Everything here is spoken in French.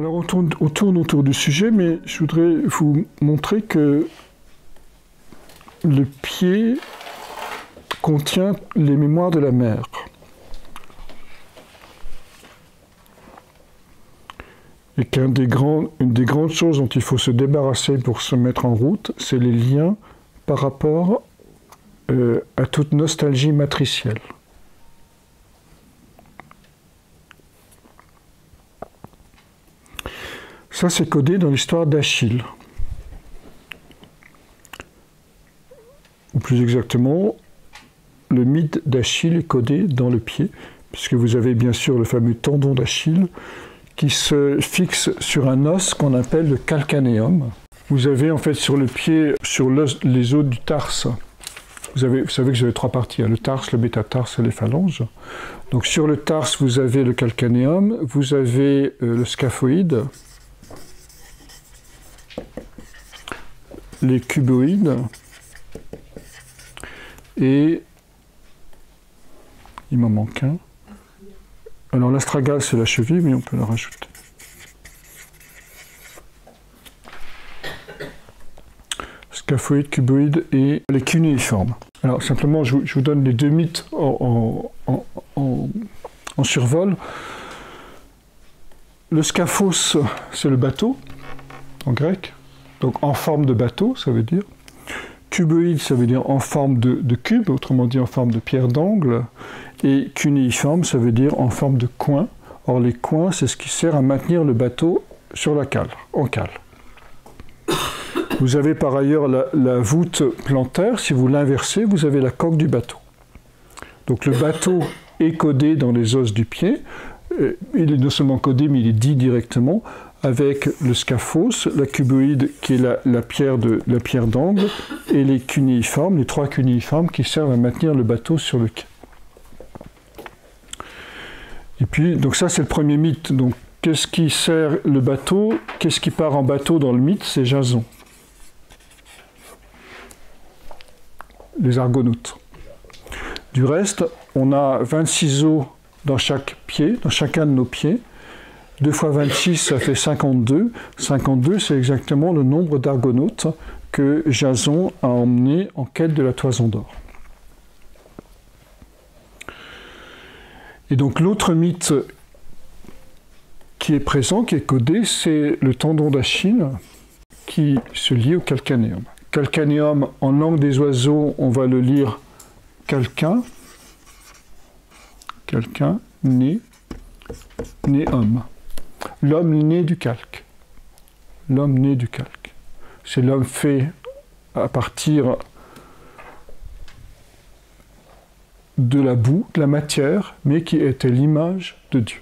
Alors on tourne autour du sujet, mais je voudrais vous montrer que le pied contient les mémoires de la mer. Et qu'une des grandes choses dont il faut se débarrasser pour se mettre en route, c'est les liens par rapport à toute nostalgie matricielle. Ça, c'est codé dans l'histoire d'Achille. Ou plus exactement, le mythe d'Achille est codé dans le pied, puisque vous avez bien sûr le fameux tendon d'Achille qui se fixe sur un os qu'on appelle le calcanéum. Vous avez en fait sur le pied, sur les os du tarse, vous savez que vous avez trois parties, hein, le tarse, le métatarse et les phalanges. Donc sur le tarse, vous avez le calcanéum, vous avez le scaphoïde, les cuboïdes, et il m'en manque un. Alors l'astragale, c'est la cheville, mais on peut la rajouter. Scaphoïde, cuboïde et les cunéiformes. Alors simplement, je vous donne les deux mythes en survol. Le scaphos, c'est le bateau, en grec. Donc en forme de bateau, ça veut dire. Cuboïde, ça veut dire en forme de cube, autrement dit en forme de pierre d'angle. Et cunéiforme, ça veut dire en forme de coin. Or les coins, c'est ce qui sert à maintenir le bateau sur la cale, en cale. Vous avez par ailleurs la voûte plantaire. Si vous l'inversez, vous avez la coque du bateau. Donc le bateau est codé dans les os du pied. Il est non seulement codé, mais il est dit directement avec le scaphos, la cuboïde qui est la pierre d'angle, et les cunéiformes, les trois cunéiformes qui servent à maintenir le bateau sur le quai. Et puis, donc ça c'est le premier mythe. Donc qu'est-ce qui sert le bateau? Qu'est-ce qui part en bateau dans le mythe? C'est Jason. Les Argonautes. Du reste, on a 26 os dans chaque pied, dans chacun de nos pieds. 2 fois 26, ça fait 52. 52, c'est exactement le nombre d'Argonautes que Jason a emmené en quête de la toison d'or. Et donc l'autre mythe qui est présent, qui est codé, c'est le tendon d'Achille qui se lie au calcanéum. Calcanéum, en langue des oiseaux, on va le lire calcain, né homme. L'homme né du calque. L'homme né du calque. C'est l'homme fait à partir de la boue, de la matière, mais qui était l'image de Dieu.